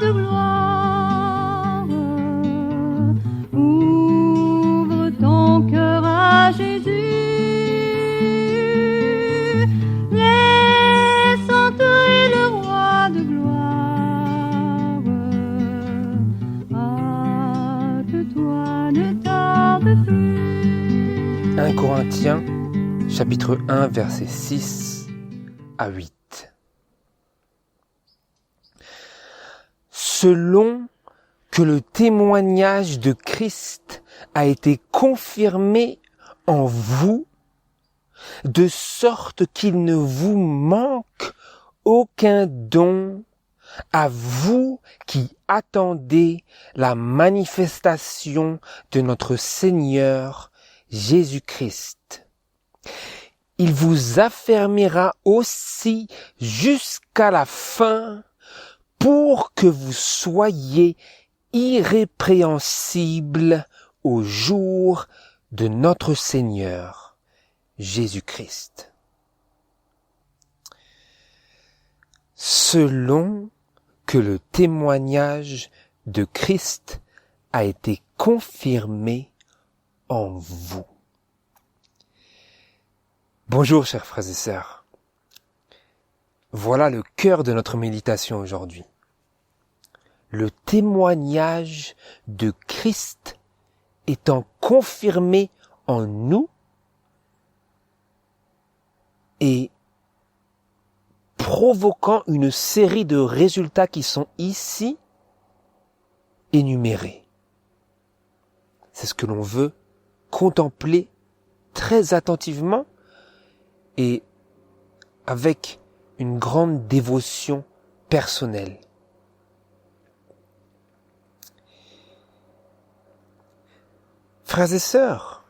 de gloire. Ouvre ton cœur à Jésus. Laisse entrer le roi de gloire. Hâte-toi, ne tarde plus. 1 Corinthiens, chapitre 1, versets 6 à 8. Selon que le témoignage de Christ a été confirmé en vous, de sorte qu'il ne vous manque aucun don, à vous qui attendez la manifestation de notre Seigneur Jésus-Christ. Il vous affermira aussi jusqu'à la fin pour que vous soyez irrépréhensibles au jour de notre Seigneur Jésus-Christ. Selon que le témoignage de Christ a été confirmé en vous. Bonjour chers frères et sœurs. Voilà le cœur de notre méditation aujourd'hui. Le témoignage de Christ étant confirmé en nous et provoquant une série de résultats qui sont ici énumérés. C'est ce que l'on veut contempler très attentivement et avec une grande dévotion personnelle. Frères et sœurs,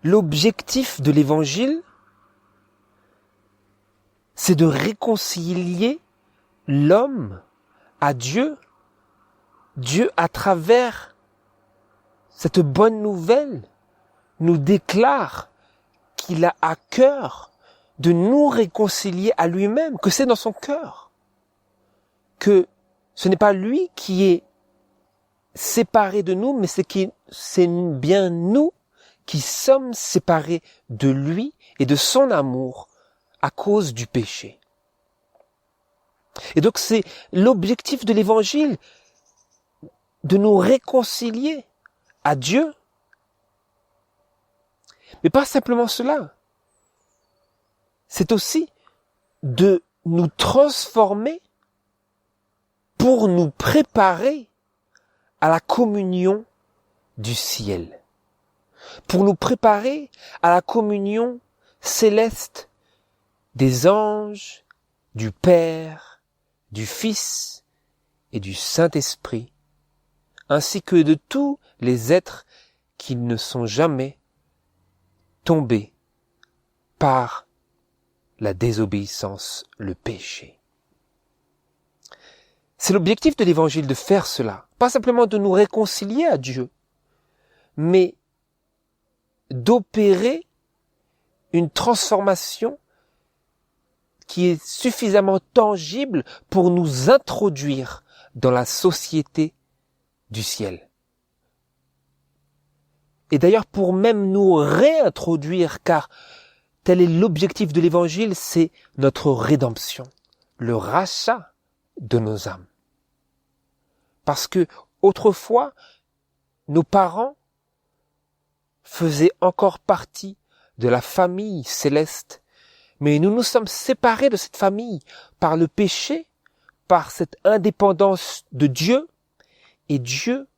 l'objectif de l'Évangile, c'est de réconcilier l'homme à Dieu. Dieu, à travers cette bonne nouvelle, nous déclare qu'il a à cœur de nous réconcilier à lui-même, que c'est dans son cœur, que ce n'est pas lui qui est séparé de nous, mais c'est bien nous qui sommes séparés de lui et de son amour à cause du péché. Et donc c'est l'objectif de l'Évangile, de nous réconcilier à Dieu. Mais pas simplement cela. C'est aussi de nous transformer pour nous préparer à la communion du ciel. Pour nous préparer à la communion céleste des anges, du Père, du Fils et du Saint-Esprit, ainsi que de tous les êtres qui ne sont jamais tombés par la désobéissance, le péché. C'est l'objectif de l'Évangile de faire cela, pas simplement de nous réconcilier à Dieu, mais d'opérer une transformation qui est suffisamment tangible pour nous introduire dans la société du ciel. Et d'ailleurs pour même nous réintroduire, car tel est l'objectif de l'Évangile, c'est notre rédemption, le rachat de nos âmes. Parce que autrefois, nos parents faisaient encore partie de la famille céleste, mais nous nous sommes séparés de cette famille par le péché, par cette indépendance de Dieu, et Dieu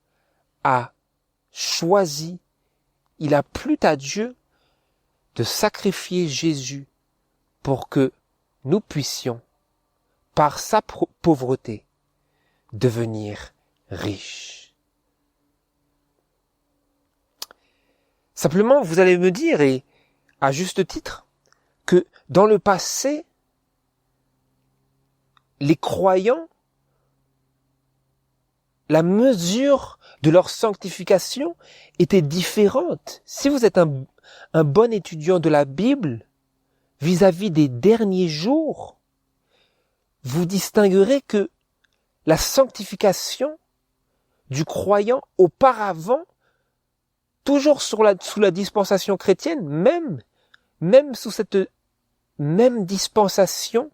a choisi, il a plu à Dieu de sacrifier Jésus pour que nous puissions, par sa pauvreté, devenir riches. Simplement, vous allez me dire, et à juste titre, que dans le passé, les croyants, la mesure de leur sanctification était différente. Si vous êtes un bon étudiant de la Bible, vis-à-vis des derniers jours, vous distinguerez que la sanctification du croyant auparavant, toujours sous la dispensation chrétienne, même sous cette même dispensation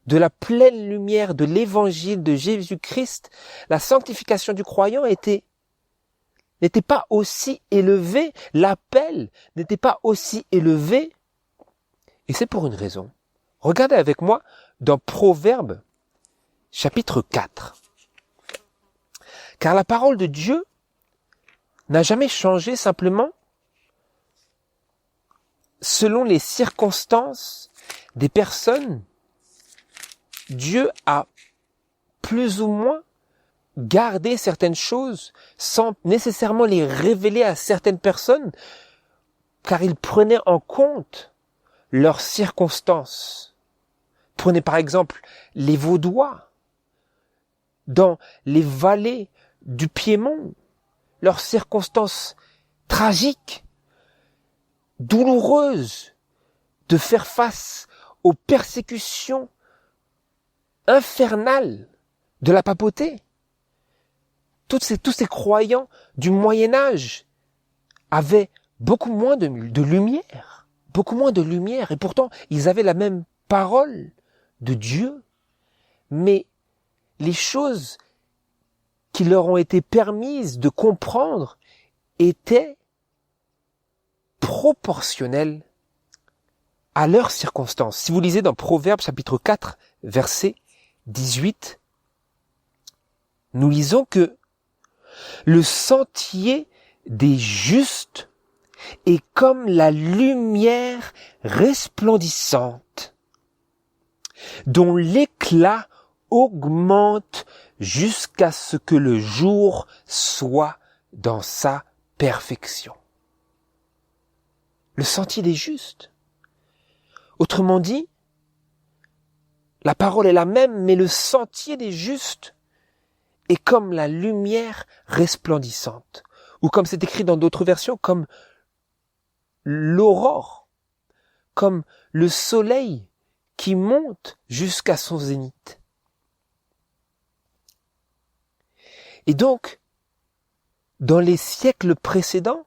de la pleine lumière de l'évangile de Jésus-Christ, la sanctification du croyant n'était pas aussi élevée, l'appel n'était pas aussi élevé, et c'est pour une raison. Regardez avec moi dans Proverbes, chapitre 4. Car la parole de Dieu n'a jamais changé, simplement selon les circonstances des personnes. Dieu a plus ou moins gardé certaines choses sans nécessairement les révéler à certaines personnes, car il prenait en compte leurs circonstances. Prenez par exemple les Vaudois, dans les vallées du Piémont, leurs circonstances tragiques, douloureuses, de faire face aux persécutions infernales de la papauté. Tous ces croyants du Moyen-Âge avaient beaucoup moins de lumière, et pourtant ils avaient la même parole de Dieu, mais les choses qui leur ont été permises de comprendre étaient proportionnelles à leurs circonstances. Si vous lisez dans Proverbes chapitre 4, verset 18, nous lisons que le sentier des justes est comme la lumière resplendissante, dont l'éclat augmente jusqu'à ce que le jour soit dans sa perfection. Le sentier des justes. Autrement dit, la parole est la même, mais le sentier des justes est comme la lumière resplendissante, ou comme c'est écrit dans d'autres versions, comme l'aurore, comme le soleil qui monte jusqu'à son zénith. Et donc, dans les siècles précédents,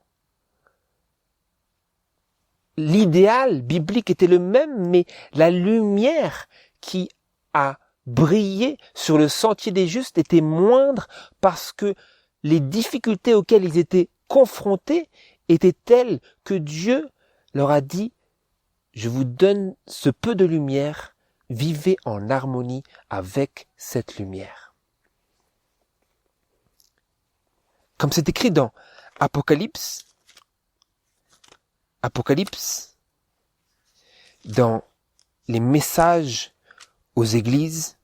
l'idéal biblique était le même, mais la lumière qui a brillé sur le sentier des justes était moindre parce que les difficultés auxquelles ils étaient confrontés étaient telles que Dieu leur a dit « Je vous donne ce peu de lumière, vivez en harmonie avec cette lumière. » Comme c'est écrit dans Apocalypse, dans les messages aux églises,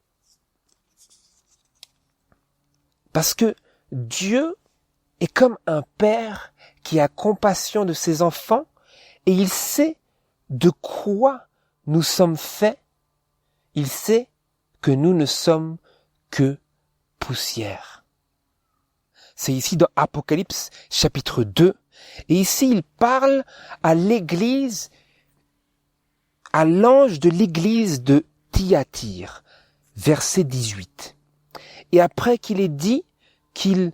parce que Dieu est comme un père qui a compassion de ses enfants et il sait de quoi nous sommes faits. Il sait que nous ne sommes que poussière. C'est ici dans Apocalypse chapitre 2. Et ici, il parle à l'église, à l'ange de l'église de Thyatire, verset 18. Et après qu'il ait dit qu'il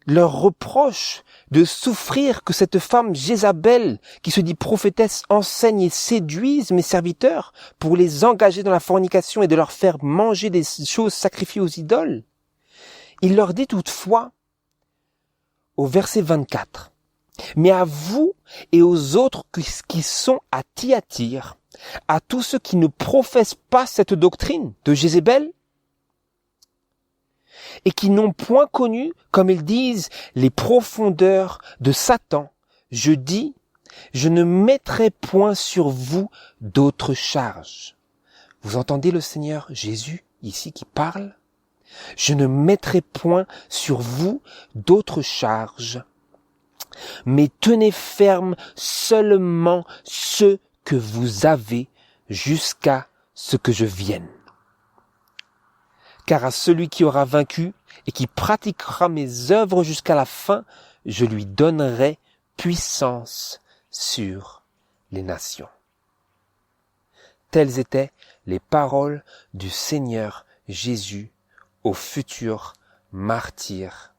leur reproche de souffrir que cette femme Jézabel, qui se dit prophétesse, enseigne et séduise mes serviteurs pour les engager dans la fornication et de leur faire manger des choses sacrifiées aux idoles, il leur dit toutefois, au verset 24, « Mais à vous et aux autres qui sont à Thyatire, à tous ceux qui ne professent pas cette doctrine de Jézabel, et qui n'ont point connu, comme ils disent, les profondeurs de Satan, je dis, je ne mettrai point sur vous d'autres charges. » Vous entendez le Seigneur Jésus ici qui parle ? Je ne mettrai point sur vous d'autres charges, mais tenez ferme seulement ce que vous avez jusqu'à ce que je vienne. Car à celui qui aura vaincu et qui pratiquera mes œuvres jusqu'à la fin, je lui donnerai puissance sur les nations. Telles étaient les paroles du Seigneur Jésus aux futurs martyrs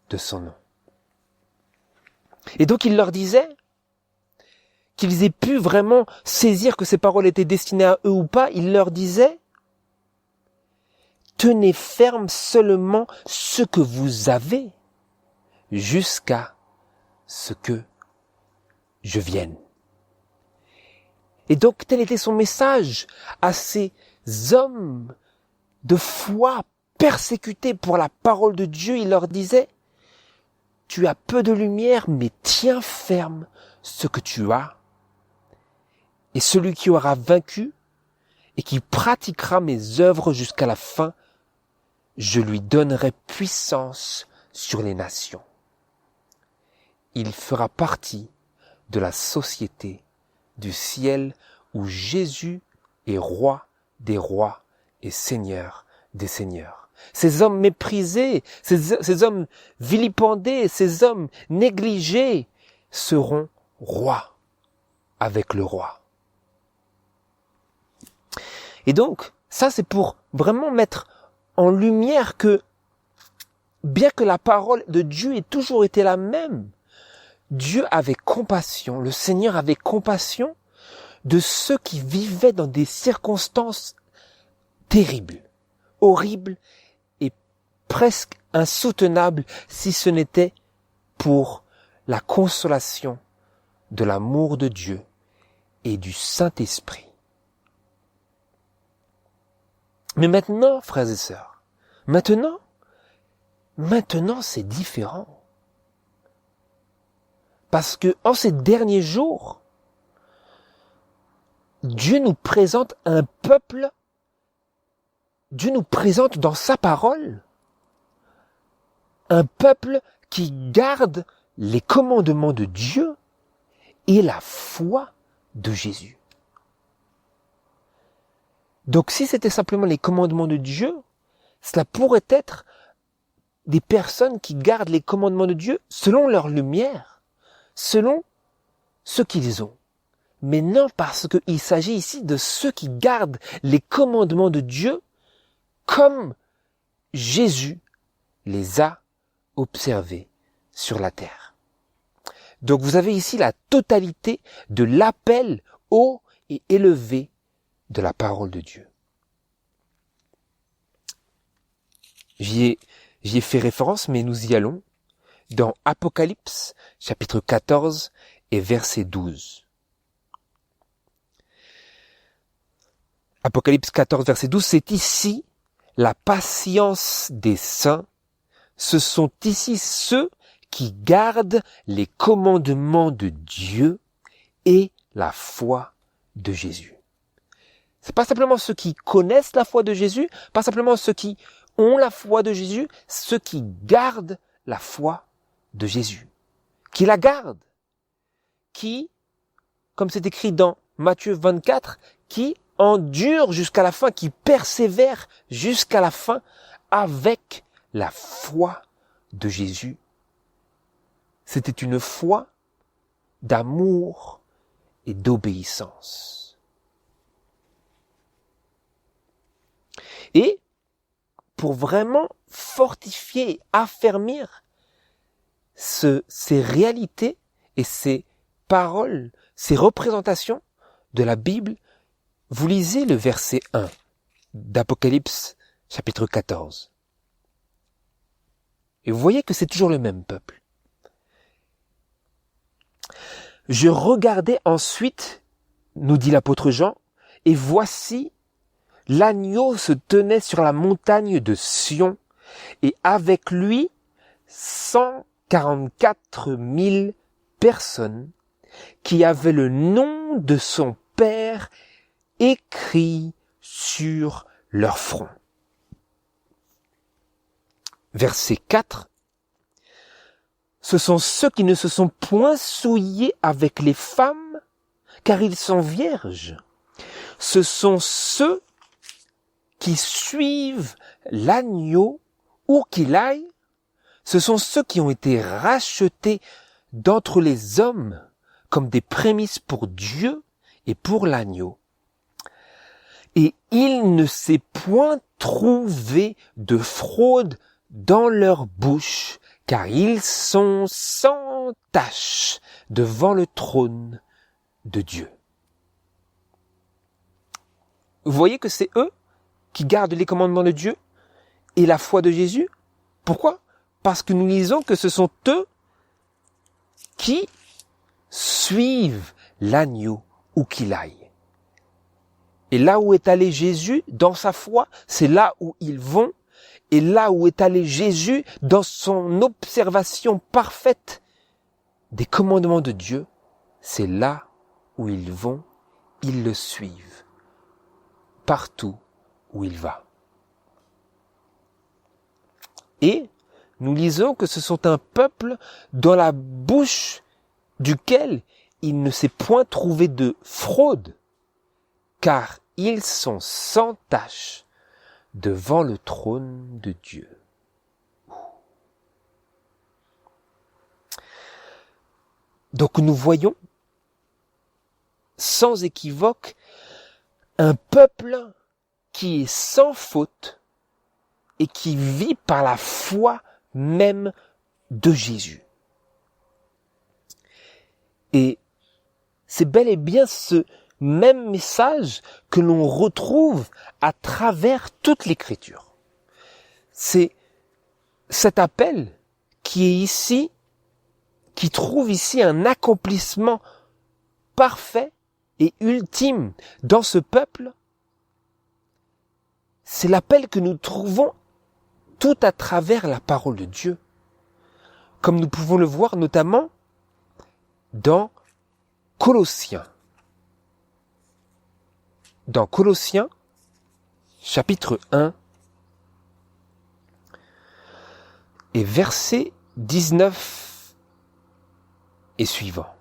de son nom. Et donc il leur disait qu'ils aient pu vraiment saisir que ces paroles étaient destinées à eux ou pas, il leur disait « Tenez ferme seulement ce que vous avez jusqu'à ce que je vienne. » Et donc tel était son message à ces hommes de foi persécutés pour la parole de Dieu. Il leur disait « Tu as peu de lumière, mais tiens ferme ce que tu as. Et celui qui aura vaincu et qui pratiquera mes œuvres jusqu'à la fin, je lui donnerai puissance sur les nations. Il fera partie de la société du ciel où Jésus est roi des rois et seigneur des seigneurs. » Ces hommes méprisés, ces hommes vilipendés, ces hommes négligés seront rois avec le roi. Et donc, ça c'est pour vraiment mettre en lumière que, bien que la parole de Dieu ait toujours été la même, Dieu avait compassion, le Seigneur avait compassion de ceux qui vivaient dans des circonstances terribles, horribles et presque insoutenables si ce n'était pour la consolation de l'amour de Dieu et du Saint-Esprit. Mais maintenant, frères et sœurs, maintenant c'est différent. Parce que en ces derniers jours, Dieu nous présente un peuple, Dieu nous présente dans sa parole un peuple qui garde les commandements de Dieu et la foi de Jésus. Donc si c'était simplement les commandements de Dieu, cela pourrait être des personnes qui gardent les commandements de Dieu selon leur lumière, selon ce qu'ils ont. Mais non, parce qu'il s'agit ici de ceux qui gardent les commandements de Dieu comme Jésus les a observés sur la terre. Donc vous avez ici la totalité de l'appel haut et élevé de la parole de Dieu. J'y ai fait référence, mais nous y allons dans Apocalypse, chapitre 14 et verset 12. Apocalypse 14, verset 12, c'est ici la patience des saints. Ce sont ici ceux qui gardent les commandements de Dieu et la foi de Jésus. C'est pas simplement ceux qui connaissent la foi de Jésus, pas simplement ceux qui ont la foi de Jésus, ceux qui gardent la foi de Jésus, qui la gardent, qui, comme c'est écrit dans Matthieu 24, qui endurent jusqu'à la fin, qui persévèrent jusqu'à la fin avec la foi de Jésus. C'était une foi d'amour et d'obéissance. Et pour vraiment fortifier et affermir ces réalités et ces paroles, ces représentations de la Bible, vous lisez le verset 1 d'Apocalypse chapitre 14. Et vous voyez que c'est toujours le même peuple. Je regardais ensuite, nous dit l'apôtre Jean, et voici, l'agneau se tenait sur la montagne de Sion, et avec lui 144 000 personnes qui avaient le nom de son Père écrit sur leur front. Verset 4. Ce sont ceux qui ne se sont point souillés avec les femmes, car ils sont vierges. Ce sont ceux qui suivent l'agneau où qu'il aille. Ce sont ceux qui ont été rachetés d'entre les hommes comme des prémices pour Dieu et pour l'agneau. Et il ne s'est point trouvé de fraude dans leur bouche, car ils sont sans tache devant le trône de Dieu. Vous voyez que c'est eux qui gardent les commandements de Dieu et la foi de Jésus. Pourquoi? Parce que nous lisons que ce sont eux qui suivent l'agneau où qu'il aille. Et là où est allé Jésus dans sa foi, c'est là où ils vont. Et là où est allé Jésus dans son observation parfaite des commandements de Dieu, c'est là où ils vont, ils le suivent, partout où il va. Et nous lisons que ce sont un peuple dans la bouche duquel il ne s'est point trouvé de fraude, car ils sont sans tache devant le trône de Dieu. Donc nous voyons, sans équivoque, un peuple qui est sans faute et qui vit par la foi même de Jésus. Et c'est bel et bien ce même message que l'on retrouve à travers toute l'Écriture. C'est cet appel qui est ici, qui trouve ici un accomplissement parfait et ultime dans ce peuple. C'est l'appel que nous trouvons tout à travers la parole de Dieu, comme nous pouvons le voir notamment dans Colossiens. Dans Colossiens, chapitre 1, et versets 19 et suivants.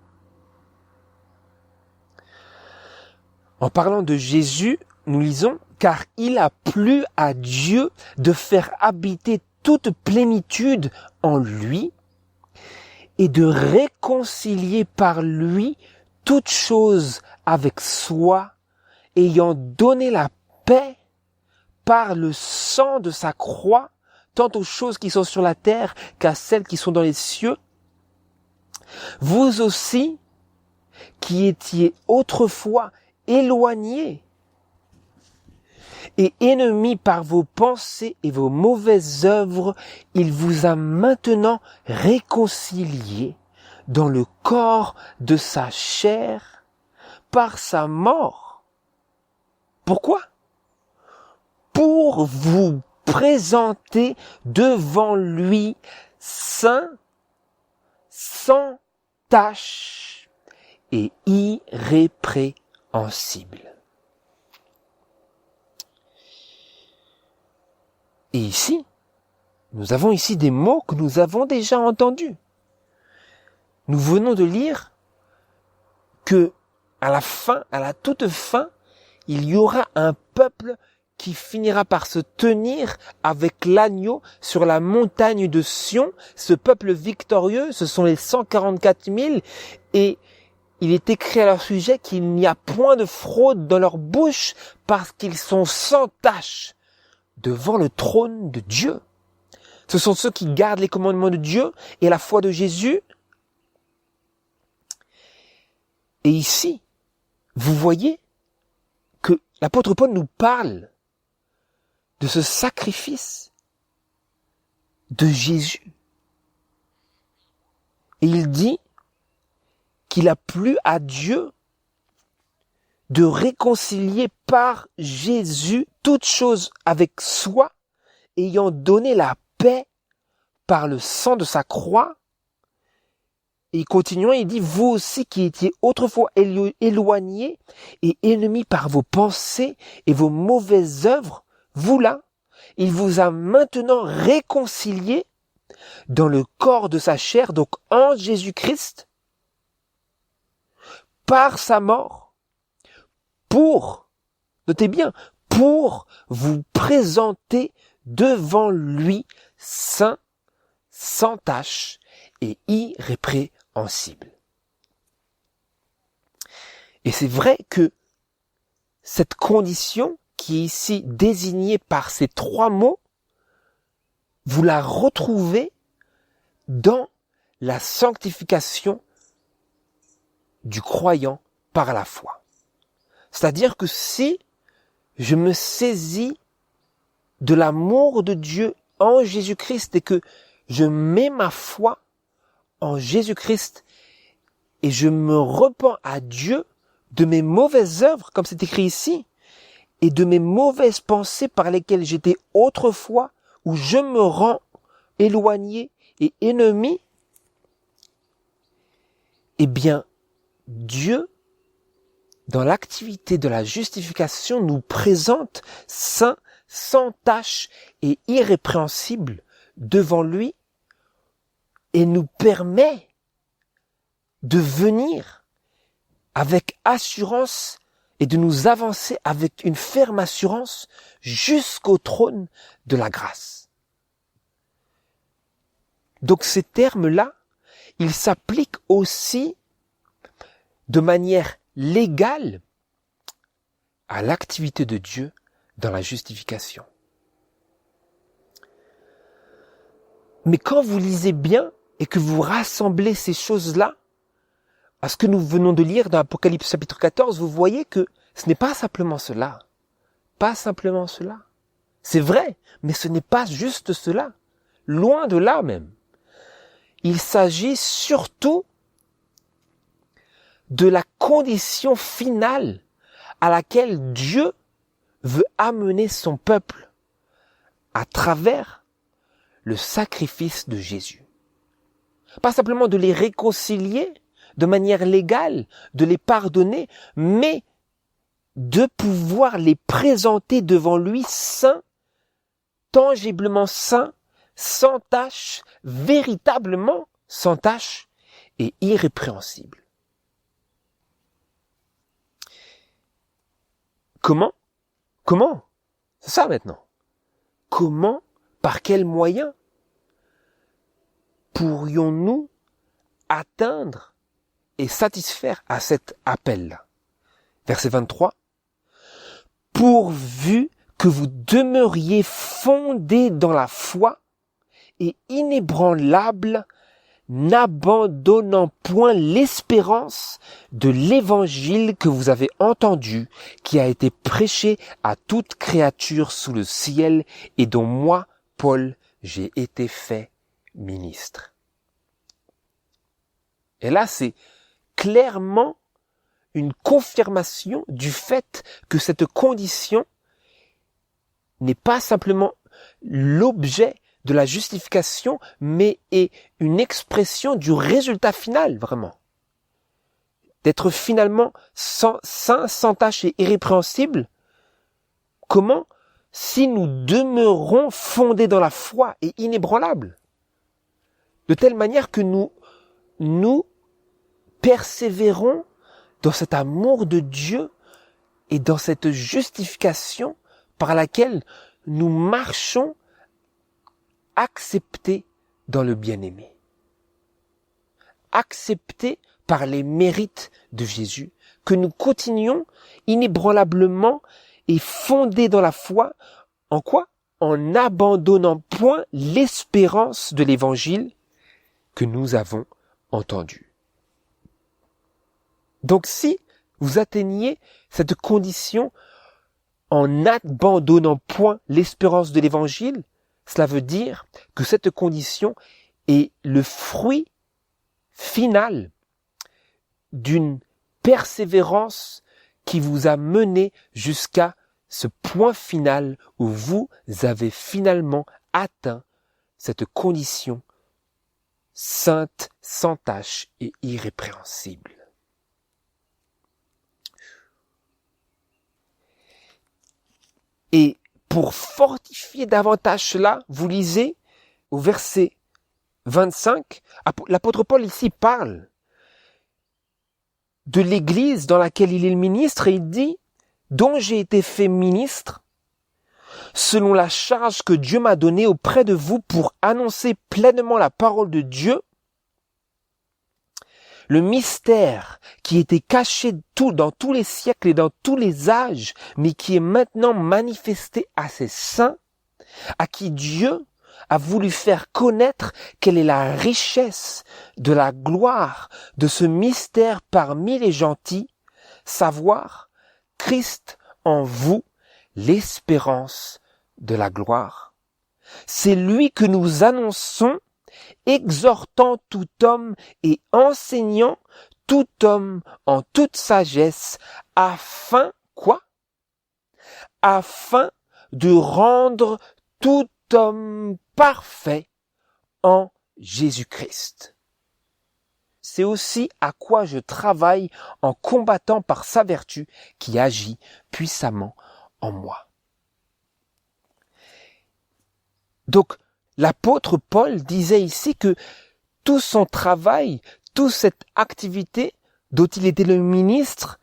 En parlant de Jésus, nous lisons « Car il a plu à Dieu de faire habiter toute plénitude en lui et de réconcilier par lui toutes choses avec soi, ayant donné la paix par le sang de sa croix, tant aux choses qui sont sur la terre qu'à celles qui sont dans les cieux. Vous aussi, qui étiez autrefois éloignés et ennemis par vos pensées et vos mauvaises œuvres, il vous a maintenant réconciliés dans le corps de sa chair par sa mort. Pourquoi? Pour vous présenter devant lui saint, sans tache et irrépréhensible. Et ici, nous avons ici des mots que nous avons déjà entendus. Nous venons de lire que à la toute fin, il y aura un peuple qui finira par se tenir avec l'agneau sur la montagne de Sion. Ce peuple victorieux, ce sont les 144 000, et il est écrit à leur sujet qu'il n'y a point de fraude dans leur bouche parce qu'ils sont sans tache devant le trône de Dieu. Ce sont ceux qui gardent les commandements de Dieu et la foi de Jésus. Et ici, vous voyez que l'apôtre Paul nous parle de ce sacrifice de Jésus. Et il dit qu'il a plu à Dieu de réconcilier par Jésus toutes choses avec soi, ayant donné la paix par le sang de sa croix. Et continuant, il dit, vous aussi qui étiez autrefois éloignés et ennemis par vos pensées et vos mauvaises œuvres, vous là, il vous a maintenant réconciliés dans le corps de sa chair, donc en Jésus-Christ, par sa mort, pour, notez bien, pour vous présenter devant lui saint, sans tache et irrépréhensible. Et c'est vrai que cette condition qui est ici désignée par ces 3 mots, vous la retrouvez dans la sanctification du croyant par la foi. C'est-à-dire que si je me saisis de l'amour de Dieu en Jésus-Christ et que je mets ma foi en Jésus-Christ et je me repens à Dieu de mes mauvaises œuvres, comme c'est écrit ici, et de mes mauvaises pensées par lesquelles j'étais autrefois, où je me rends éloigné et ennemi, eh bien, Dieu, dans l'activité de la justification, nous présente saint, sans tache et irrépréhensible devant lui et nous permet de venir avec assurance et de nous avancer avec une ferme assurance jusqu'au trône de la grâce. Donc ces termes-là, ils s'appliquent aussi de manière légale à l'activité de Dieu dans la justification. Mais quand vous lisez bien et que vous rassemblez ces choses-là à ce que nous venons de lire dans Apocalypse chapitre 14, vous voyez que ce n'est pas simplement cela. Pas simplement cela. C'est vrai, mais ce n'est pas juste cela. Loin de là même. Il s'agit surtout de la condition finale à laquelle Dieu veut amener son peuple à travers le sacrifice de Jésus. Pas simplement de les réconcilier de manière légale, de les pardonner, mais de pouvoir les présenter devant lui saints, tangiblement saints, sans tache, véritablement sans tache et irrépréhensibles. Comment? C'est ça maintenant. Comment, par quels moyens pourrions-nous atteindre et satisfaire à cet appel-là? Verset 23. Pourvu que vous demeuriez fondés dans la foi et inébranlables, n'abandonnant point l'espérance de l'évangile que vous avez entendu, qui a été prêché à toute créature sous le ciel et dont moi, Paul, j'ai été fait ministre. Et là, c'est clairement une confirmation du fait que cette condition n'est pas simplement l'objet de la justification, mais est une expression du résultat final, vraiment. D'être finalement saint, sans tache et irrépréhensible. Comment? Si nous demeurons fondés dans la foi et inébranlables. De telle manière que nous persévérons dans cet amour de Dieu et dans cette justification par laquelle nous marchons acceptés dans le bien-aimé. Acceptés par les mérites de Jésus, que nous continuons inébranlablement et fondés dans la foi, en quoi? En n'abandonnant point l'espérance de l'évangile que nous avons entendu. Donc si vous atteignez cette condition en n'abandonnant point l'espérance de l'évangile, cela veut dire que cette condition est le fruit final d'une persévérance qui vous a mené jusqu'à ce point final où vous avez finalement atteint cette condition sainte, sans tache et irrépréhensible. Et pour fortifier davantage cela, vous lisez au verset 25, l'apôtre Paul ici parle de l'église dans laquelle il est le ministre et il dit « dont j'ai été fait ministre, selon la charge que Dieu m'a donnée auprès de vous pour annoncer pleinement la parole de Dieu, le mystère qui était caché dans tous les siècles et dans tous les âges, mais qui est maintenant manifesté à ses saints, à qui Dieu a voulu faire connaître quelle est la richesse de la gloire de ce mystère parmi les gentils, savoir Christ en vous, l'espérance de la gloire. C'est lui que nous annonçons, exhortant tout homme et enseignant tout homme en toute sagesse, afin, quoi? Afin de rendre tout homme parfait en Jésus-Christ. C'est aussi à quoi je travaille en combattant par sa vertu qui agit puissamment en moi. Donc, l'apôtre Paul disait ici que tout son travail, toute cette activité dont il était le ministre,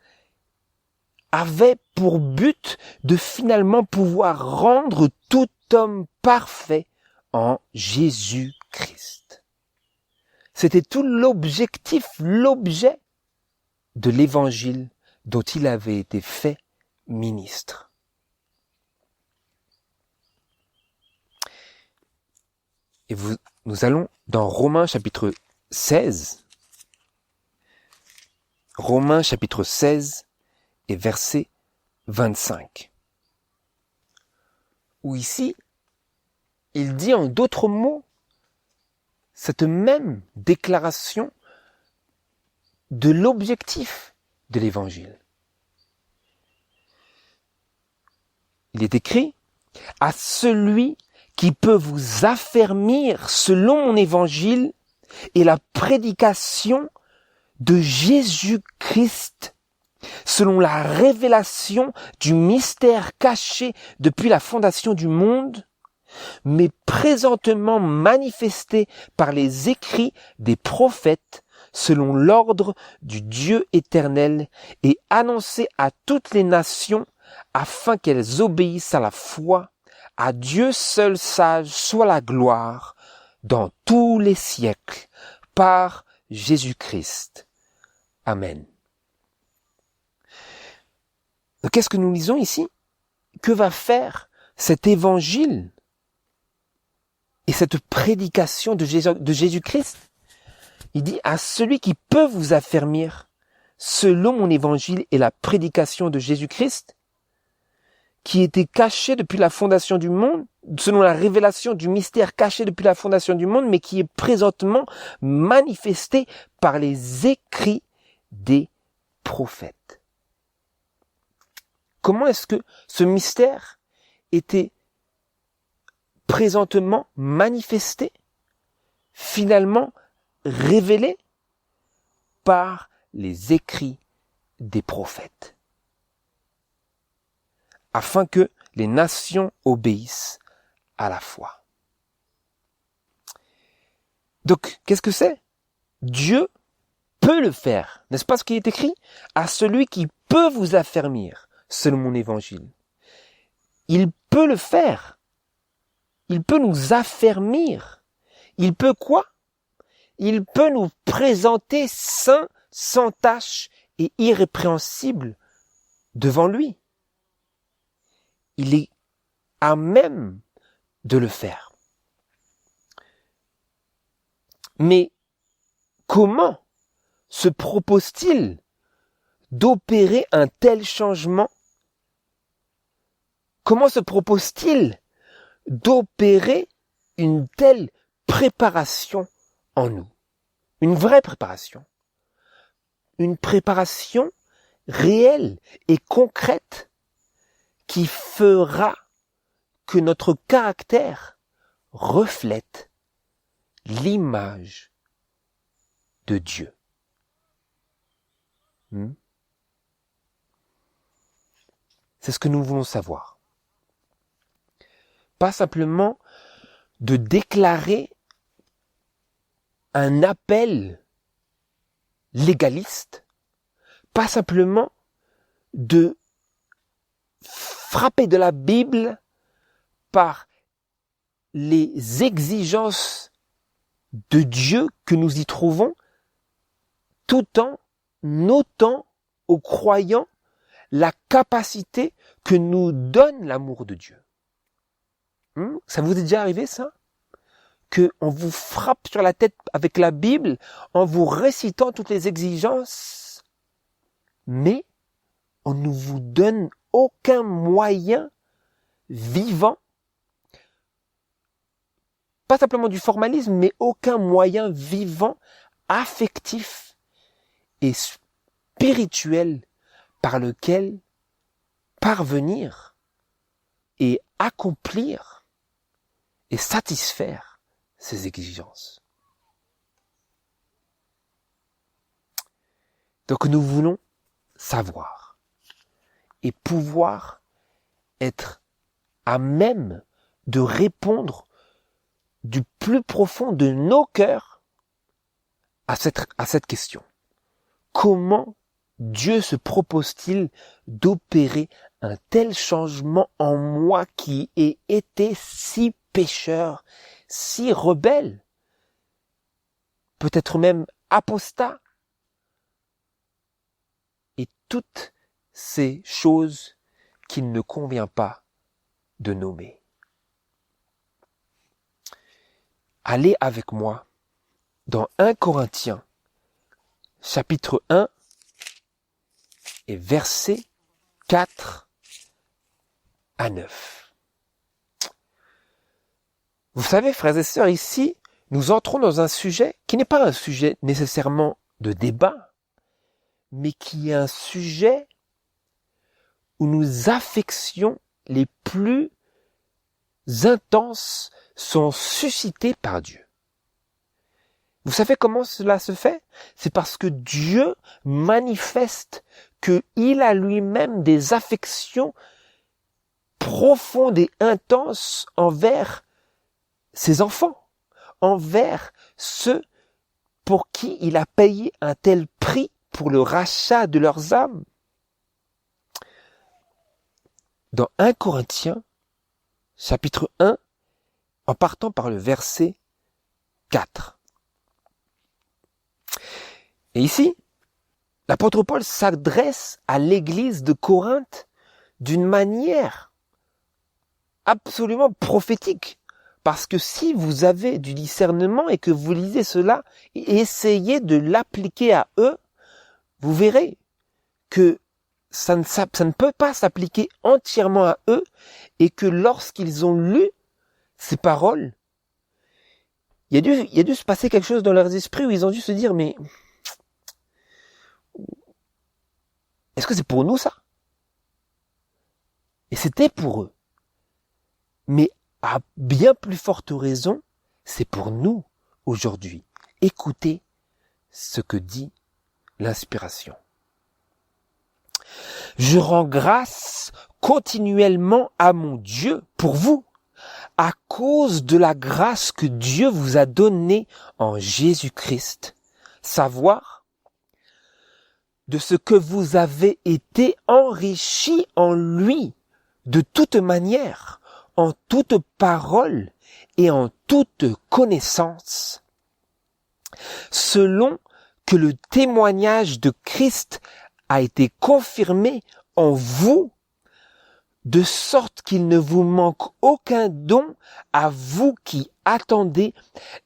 avait pour but de finalement pouvoir rendre tout homme parfait en Jésus-Christ. C'était tout l'objectif, l'objet de l'évangile dont il avait été fait ministre. Et nous allons dans Romains chapitre 16. Romains chapitre 16 et verset 25. Où ici, il dit en d'autres mots cette même déclaration de l'objectif de l'évangile. Il est écrit « À celui qui peut vous affermir selon mon évangile et la prédication de Jésus-Christ, selon la révélation du mystère caché depuis la fondation du monde, mais présentement manifesté par les écrits des prophètes, selon l'ordre du Dieu éternel, et annoncé à toutes les nations, afin qu'elles obéissent à la foi. À Dieu seul sage soit la gloire dans tous les siècles, par Jésus-Christ. Amen. Donc, qu'est-ce que nous lisons ici? Que va faire cet évangile et cette prédication de Jésus-Christ? Il dit à celui qui peut vous affermir selon mon évangile et la prédication de Jésus-Christ, qui était caché depuis la fondation du monde, selon la révélation du mystère caché depuis la fondation du monde, mais qui est présentement manifesté par les écrits des prophètes. Comment est-ce que ce mystère était présentement manifesté, finalement révélé par les écrits des prophètes, afin que les nations obéissent à la foi. Donc, qu'est-ce que c'est? Dieu peut le faire. N'est-ce pas ce qui est écrit? À celui qui peut vous affermir, selon mon évangile. Il peut le faire. Il peut nous affermir. Il peut quoi? Il peut nous présenter saints, sans tache et irrépréhensibles devant lui. Il est à même de le faire. Mais comment se propose-t-il d'opérer un tel changement? Comment se propose-t-il d'opérer une telle préparation en nous? Une vraie préparation. Une préparation réelle et concrète qui fera que notre caractère reflète l'image de Dieu. C'est ce que nous voulons savoir. Pas simplement de déclarer un appel légaliste, pas simplement de frapper de la Bible par les exigences de Dieu que nous y trouvons, tout en notant aux croyants la capacité que nous donne l'amour de Dieu. Ça vous est déjà arrivé ça? Que on vous frappe sur la tête avec la Bible en vous récitant toutes les exigences, mais on ne vous donne aucun moyen vivant, pas simplement du formalisme, mais aucun moyen vivant, affectif et spirituel par lequel parvenir et accomplir et satisfaire ces exigences. Donc nous voulons savoir et pouvoir être à même de répondre du plus profond de nos cœurs à cette question. Comment Dieu se propose-t-il d'opérer un tel changement en moi qui ai été si pécheur, si rebelle, peut-être même apostat, et toutes ces choses qu'il ne convient pas de nommer. Allez avec moi dans 1 Corinthiens, chapitre 1 et versets 4 à 9. Vous savez, frères et sœurs, ici, nous entrons dans un sujet qui n'est pas un sujet nécessairement de débat, mais qui est un sujet où nos affections les plus intenses sont suscitées par Dieu. Vous savez comment cela se fait? C'est parce que Dieu manifeste qu'il a lui-même des affections profondes et intenses envers ses enfants, envers ceux pour qui il a payé un tel prix pour le rachat de leurs âmes. Dans 1 Corinthiens, chapitre 1, en partant par le verset 4. Et ici, l'apôtre Paul s'adresse à l'église de Corinthe d'une manière absolument prophétique. Parce que si vous avez du discernement et que vous lisez cela et essayez de l'appliquer à eux, vous verrez que ça ne peut pas s'appliquer entièrement à eux et que lorsqu'ils ont lu ces paroles, il y a dû se passer quelque chose dans leurs esprits où ils ont dû se dire, mais est-ce que c'est pour nous ça? Et c'était pour eux. Mais à bien plus forte raison, c'est pour nous aujourd'hui. Écoutez ce que dit l'inspiration. Je rends grâce continuellement à mon Dieu pour vous, à cause de la grâce que Dieu vous a donnée en Jésus-Christ, savoir de ce que vous avez été enrichis en lui de toute manière, en toute parole et en toute connaissance, selon que le témoignage de Christ a été confirmé en vous, de sorte qu'il ne vous manque aucun don à vous qui attendez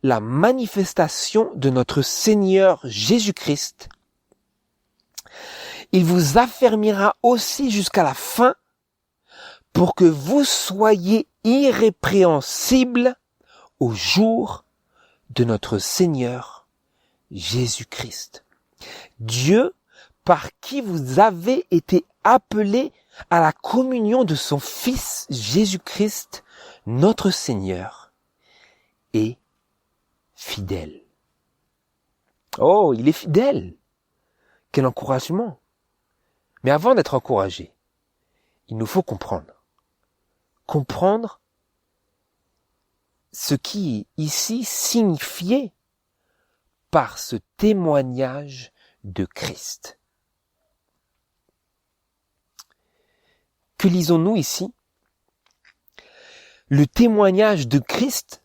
la manifestation de notre Seigneur Jésus-Christ. Il vous affermira aussi jusqu'à la fin pour que vous soyez irrépréhensibles au jour de notre Seigneur Jésus-Christ. Dieu, par qui vous avez été appelés à la communion de son Fils Jésus-Christ, notre Seigneur, est fidèle. Oh, il est fidèle! Quel encouragement! Mais avant d'être encouragé, il nous faut comprendre. Comprendre ce qui est ici signifié par ce témoignage de Christ. Que lisons-nous ici? Le témoignage de Christ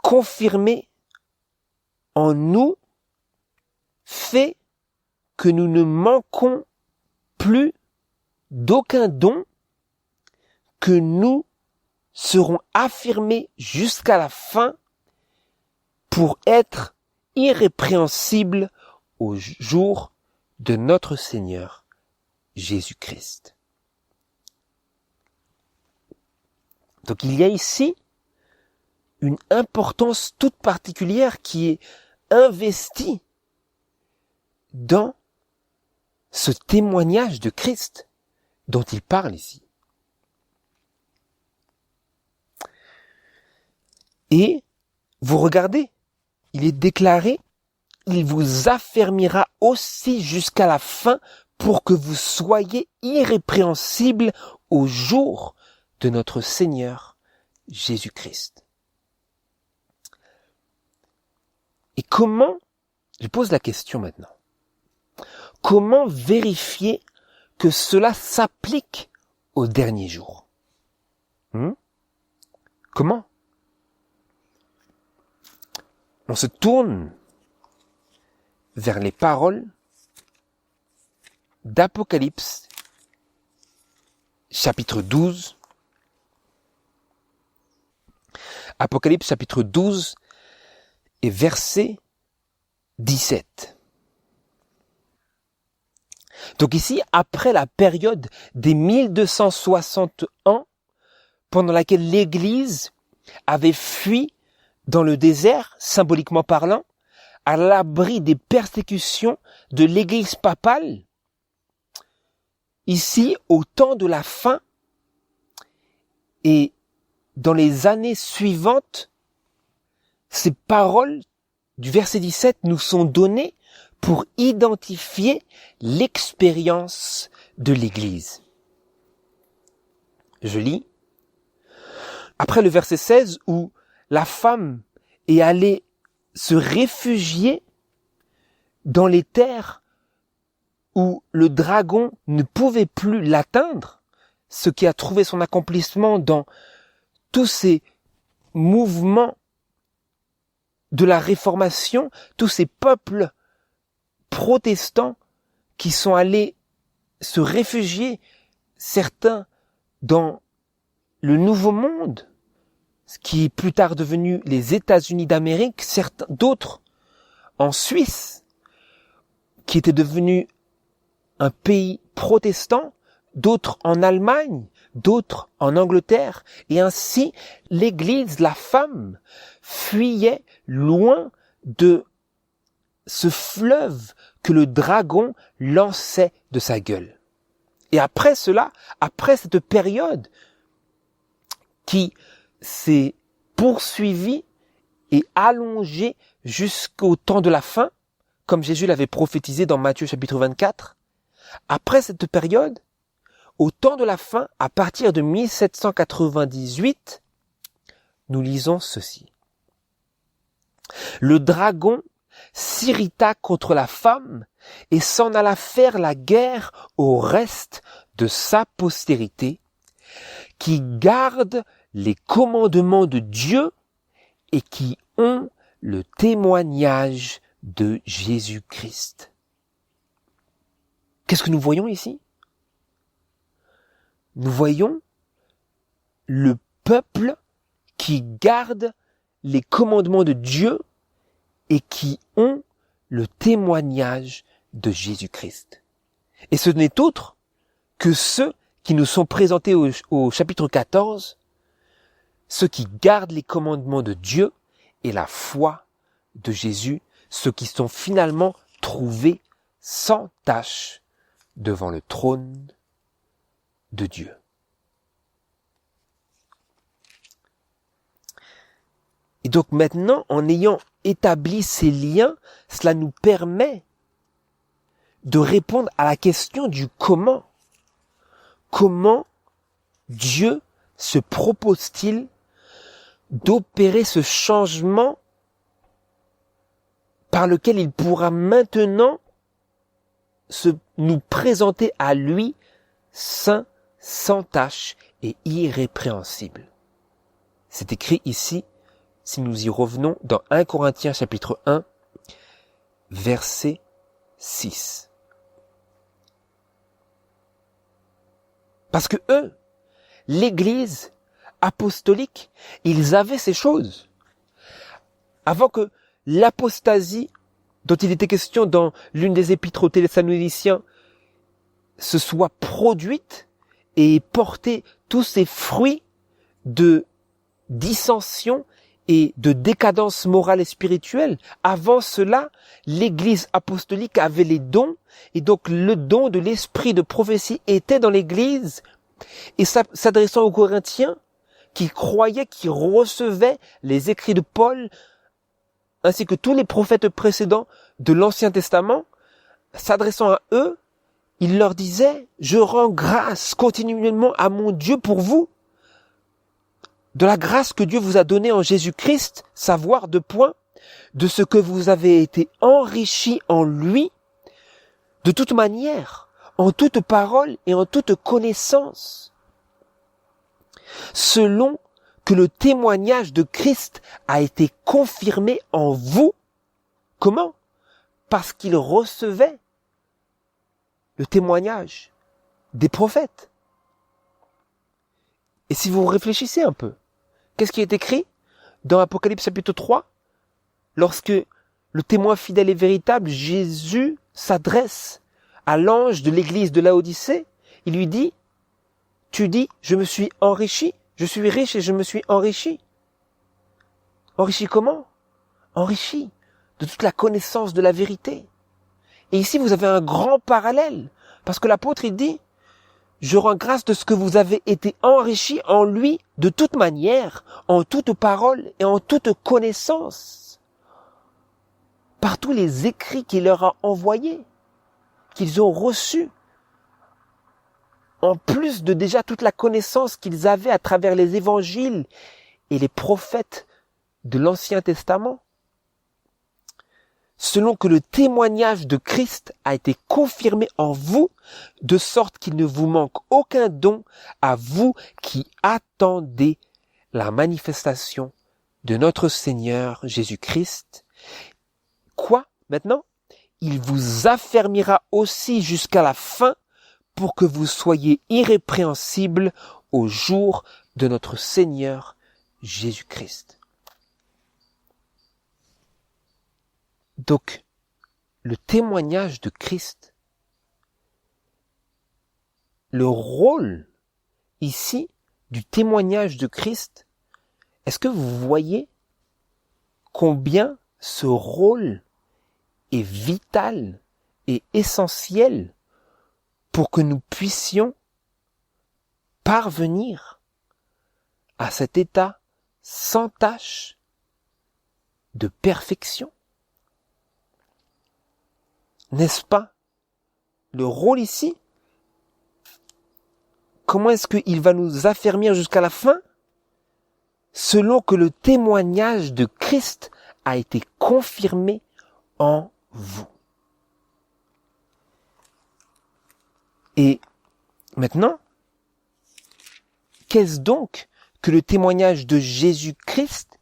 confirmé en nous fait que nous ne manquons plus d'aucun don, que nous serons affirmés jusqu'à la fin pour être irrépréhensibles au jour de notre Seigneur Jésus-Christ. Donc il y a ici une importance toute particulière qui est investie dans ce témoignage de Christ dont il parle ici. Et vous regardez, il est déclaré, il vous affermira aussi jusqu'à la fin pour que vous soyez irrépréhensibles au jour de notre Seigneur Jésus-Christ. Et comment, je pose la question maintenant, comment vérifier que cela s'applique au dernier jour? Comment? On se tourne vers les paroles d'Apocalypse, chapitre 12. Apocalypse, chapitre 12 et verset 17. Donc ici, après la période des 1260 ans, pendant laquelle l'Église avait fui dans le désert, symboliquement parlant, à l'abri des persécutions de l'Église papale, ici, au temps de la fin et dans les années suivantes, ces paroles du verset 17 nous sont données pour identifier l'expérience de l'Église. Je lis. Après le verset 16 où la femme est allée se réfugier dans les terres où le dragon ne pouvait plus l'atteindre, ce qui a trouvé son accomplissement dans tous ces mouvements de la Réformation, tous ces peuples protestants qui sont allés se réfugier, certains dans le Nouveau Monde, ce qui est plus tard devenu les États-Unis d'Amérique, certains d'autres en Suisse, qui était devenu un pays protestant, d'autres en Allemagne, d'autres en Angleterre, et ainsi l'Église, la femme, fuyait loin de ce fleuve que le dragon lançait de sa gueule. Et après cela, après cette période qui s'est poursuivie et allongée jusqu'au temps de la fin, comme Jésus l'avait prophétisé dans Matthieu chapitre 24, après cette période, au temps de la fin, à partir de 1798, nous lisons ceci. Le dragon s'irrita contre la femme et s'en alla faire la guerre au reste de sa postérité, qui garde les commandements de Dieu et qui ont le témoignage de Jésus-Christ. Qu'est-ce que nous voyons ici? Nous voyons le peuple qui garde les commandements de Dieu et qui ont le témoignage de Jésus-Christ. Et ce n'est autre que ceux qui nous sont présentés au chapitre 14, ceux qui gardent les commandements de Dieu et la foi de Jésus, ceux qui sont finalement trouvés sans tache devant le trône de Dieu. Et donc maintenant, en ayant établi ces liens, cela nous permet de répondre à la question du comment. Comment Dieu se propose-t-il d'opérer ce changement par lequel il pourra maintenant nous présenter à lui saint, sans tache et irrépréhensible. C'est écrit ici, si nous y revenons, dans 1 Corinthiens chapitre 1, verset 6. Parce que eux, l'Église apostolique, ils avaient ces choses. Avant que l'apostasie dont il était question dans l'une des épîtres aux Thessaloniciens se soit produite et porté tous ces fruits de dissension et de décadence morale et spirituelle. Avant cela, l'Église apostolique avait les dons, et donc le don de l'esprit de prophétie était dans l'Église, et s'adressant aux Corinthiens, qui croyaient, qui recevaient les écrits de Paul, ainsi que tous les prophètes précédents de l'Ancien Testament, s'adressant à eux, il leur disait, je rends grâce continuellement à mon Dieu pour vous, de la grâce que Dieu vous a donnée en Jésus-Christ, savoir de ce que vous avez été enrichis en lui, de toute manière, en toute parole et en toute connaissance, selon que le témoignage de Christ a été confirmé en vous. Comment? Parce qu'il recevait le témoignage des prophètes. Et si vous réfléchissez un peu, qu'est-ce qui est écrit dans Apocalypse chapitre 3? Lorsque le témoin fidèle et véritable, Jésus, s'adresse à l'ange de l'église de Laodicée, il lui dit, tu dis, je me suis enrichi, je suis riche et je me suis enrichi. Enrichi comment? Enrichi de toute la connaissance de la vérité. Et ici, vous avez un grand parallèle, parce que l'apôtre, il dit, je rends grâce de ce que vous avez été enrichis en lui de toute manière, en toute parole et en toute connaissance, par tous les écrits qu'il leur a envoyés, qu'ils ont reçus, en plus de déjà toute la connaissance qu'ils avaient à travers les évangiles et les prophètes de l'Ancien Testament. Selon que le témoignage de Christ a été confirmé en vous, de sorte qu'il ne vous manque aucun don à vous qui attendez la manifestation de notre Seigneur Jésus-Christ. Quoi maintenant? Il vous affermira aussi jusqu'à la fin pour que vous soyez irrépréhensibles au jour de notre Seigneur Jésus-Christ. Donc, le témoignage de Christ, le rôle ici du témoignage de Christ, est-ce que vous voyez combien ce rôle est vital et essentiel pour que nous puissions parvenir à cet état sans tache de perfection? N'est-ce pas le rôle ici? Comment est-ce qu'il va nous affermir jusqu'à la fin? Selon que le témoignage de Christ a été confirmé en vous. Et maintenant, qu'est-ce donc que le témoignage de Jésus-Christ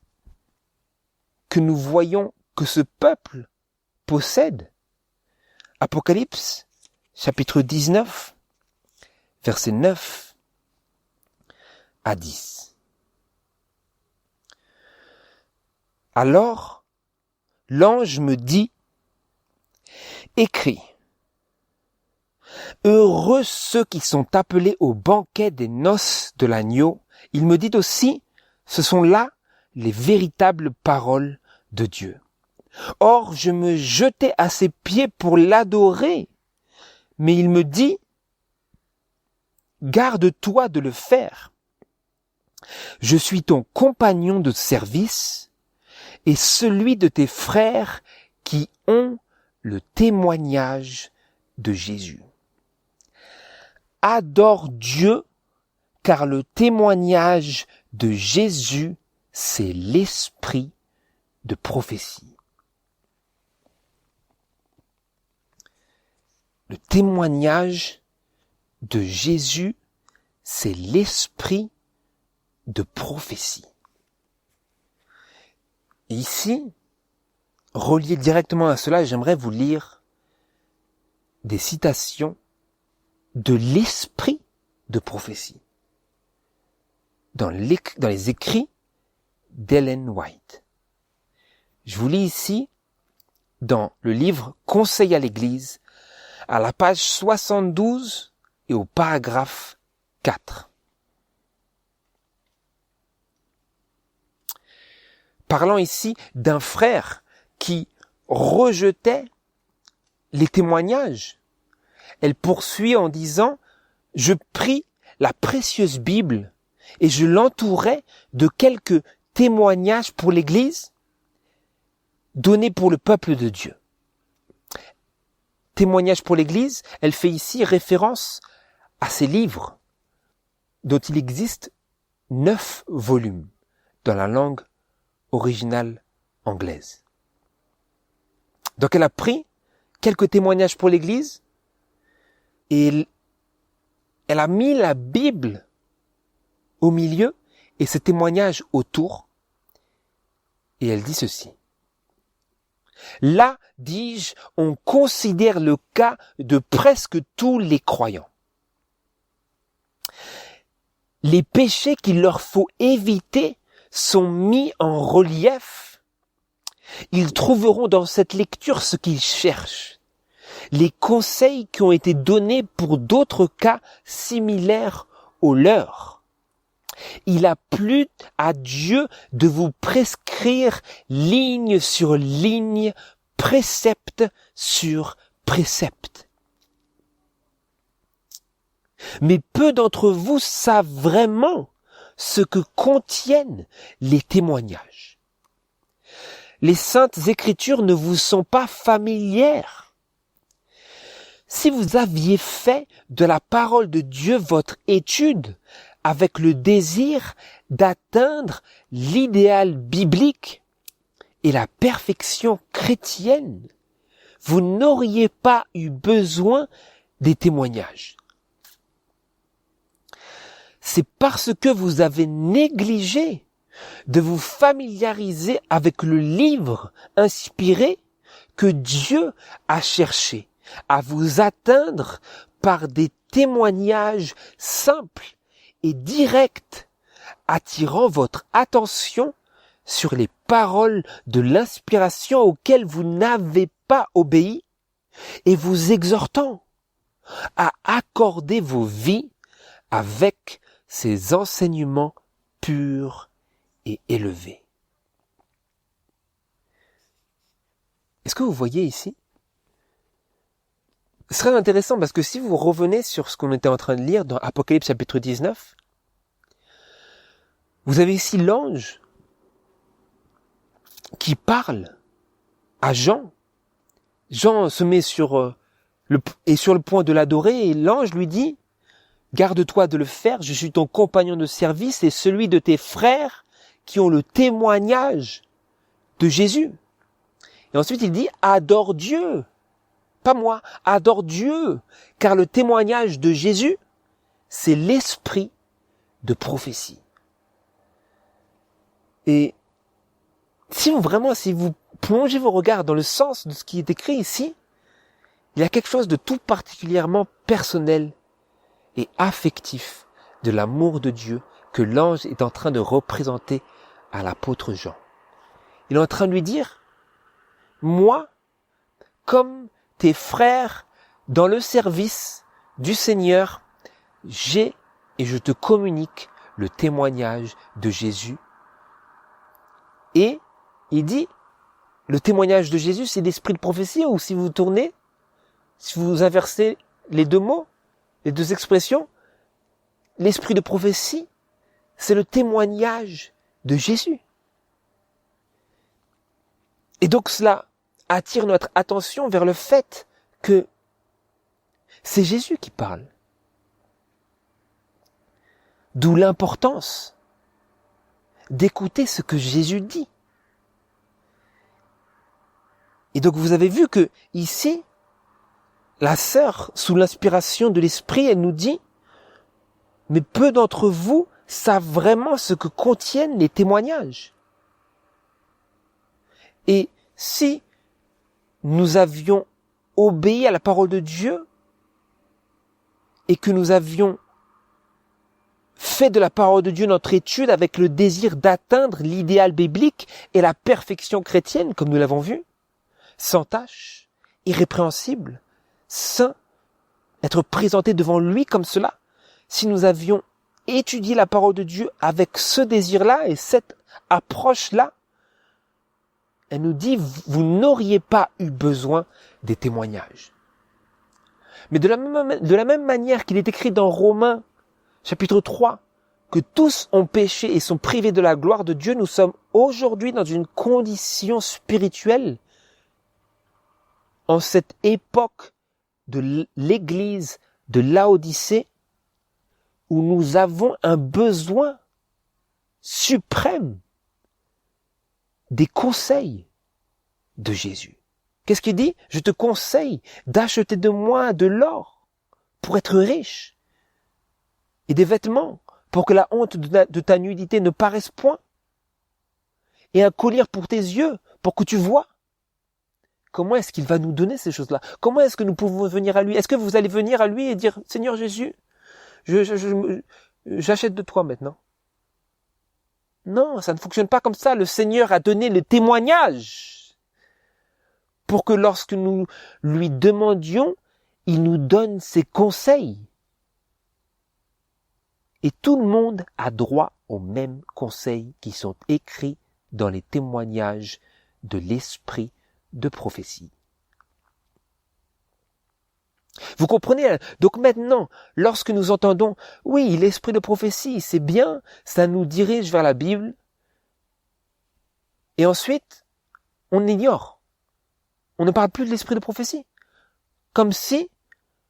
que nous voyons que ce peuple possède? Apocalypse, chapitre 19, versets 9 à 10. Alors, l'ange me dit, écris, heureux ceux qui sont appelés au banquet des noces de l'agneau. Il me dit aussi, ce sont là les véritables paroles de Dieu. Or, je me jetai à ses pieds pour l'adorer, mais il me dit, garde-toi de le faire. Je suis ton compagnon de service et celui de tes frères qui ont le témoignage de Jésus. Adore Dieu, car le témoignage de Jésus, c'est l'esprit de prophétie. Le témoignage de Jésus, c'est l'esprit de prophétie. Et ici, relié directement à cela, j'aimerais vous lire des citations de l'esprit de prophétie dans les écrits d'Ellen White. Je vous lis ici dans le livre Conseil à l'Église, à la page 72 et au paragraphe 4. Parlant ici d'un frère qui rejetait les témoignages, elle poursuit en disant « Je pris la précieuse Bible et je l'entourais de quelques témoignages pour l'Église donnés pour le peuple de Dieu. » Témoignages pour l'Église, elle fait ici référence à ces livres dont il existe 9 volumes dans la langue originale anglaise. Donc elle a pris quelques témoignages pour l'Église et elle a mis la Bible au milieu et ces témoignages autour. Et elle dit ceci. Là, dis-je, on considère le cas de presque tous les croyants. Les péchés qu'il leur faut éviter sont mis en relief. Ils trouveront dans cette lecture ce qu'ils cherchent. Les conseils qui ont été donnés pour d'autres cas similaires aux leurs. Il a plu à Dieu de vous prescrire ligne sur ligne, précepte sur précepte. Mais peu d'entre vous savent vraiment ce que contiennent les témoignages. Les saintes écritures ne vous sont pas familières. Si vous aviez fait de la parole de Dieu votre étude avec le désir d'atteindre l'idéal biblique et la perfection chrétienne, vous n'auriez pas eu besoin des témoignages. C'est parce que vous avez négligé de vous familiariser avec le livre inspiré que Dieu a cherché à vous atteindre par des témoignages simples et directs, attirant votre attention sur les paroles de l'inspiration auxquelles vous n'avez pas obéi et vous exhortant à accorder vos vies avec ces enseignements purs et élevés. Est-ce que vous voyez ici? C'est très intéressant parce que si vous revenez sur ce qu'on était en train de lire dans Apocalypse chapitre 19, vous avez ici l'ange qui parle à Jean. Jean se met sur le point de l'adorer et l'ange lui dit « Garde-toi de le faire, je suis ton compagnon de service et celui de tes frères qui ont le témoignage de Jésus. » Et ensuite il dit « Adore Dieu ». Pas moi, adore Dieu, car le témoignage de Jésus, c'est l'esprit de prophétie. Et si vous plongez vos regards dans le sens de ce qui est écrit ici, il y a quelque chose de tout particulièrement personnel et affectif de l'amour de Dieu que l'ange est en train de représenter à l'apôtre Jean. Il est en train de lui dire, moi, comme tes frères dans le service du Seigneur, j'ai et je te communique le témoignage de Jésus. Et il dit, le témoignage de Jésus, c'est l'esprit de prophétie, ou si vous tournez, si vous inversez les deux mots, les deux expressions, l'esprit de prophétie, c'est le témoignage de Jésus. Et donc cela attire notre attention vers le fait que c'est Jésus qui parle. D'où l'importance d'écouter ce que Jésus dit. Et donc vous avez vu que ici, la sœur, sous l'inspiration de l'Esprit, elle nous dit « Mais peu d'entre vous savent vraiment ce que contiennent les témoignages. » Et si nous avions obéi à la parole de Dieu et que nous avions fait de la parole de Dieu notre étude avec le désir d'atteindre l'idéal biblique et la perfection chrétienne, comme nous l'avons vu, sans tache, irrépréhensible, saint, être présenté devant lui comme cela, si nous avions étudié la parole de Dieu avec ce désir-là et cette approche-là, elle nous dit, vous n'auriez pas eu besoin des témoignages. Mais de la même manière qu'il est écrit dans Romains, chapitre 3, que tous ont péché et sont privés de la gloire de Dieu, nous sommes aujourd'hui dans une condition spirituelle, en cette époque de l'Église de Laodicée, où nous avons un besoin suprême des conseils de Jésus. Qu'est-ce qu'il dit? Je te conseille d'acheter de moi de l'or pour être riche et des vêtements pour que la honte de ta nudité ne paraisse point et un collier pour tes yeux pour que tu vois. Comment est-ce qu'il va nous donner ces choses-là? Comment est-ce que nous pouvons venir à lui? Est-ce que vous allez venir à lui et dire, Seigneur Jésus, j'achète de toi maintenant? Non, ça ne fonctionne pas comme ça. Le Seigneur a donné le témoignage pour que lorsque nous lui demandions, il nous donne ses conseils. Et tout le monde a droit aux mêmes conseils qui sont écrits dans les témoignages de l'esprit de prophétie. Vous comprenez? Donc maintenant, lorsque nous entendons, oui, l'esprit de prophétie, c'est bien, ça nous dirige vers la Bible, et ensuite, on ignore. On ne parle plus de l'esprit de prophétie. Comme si,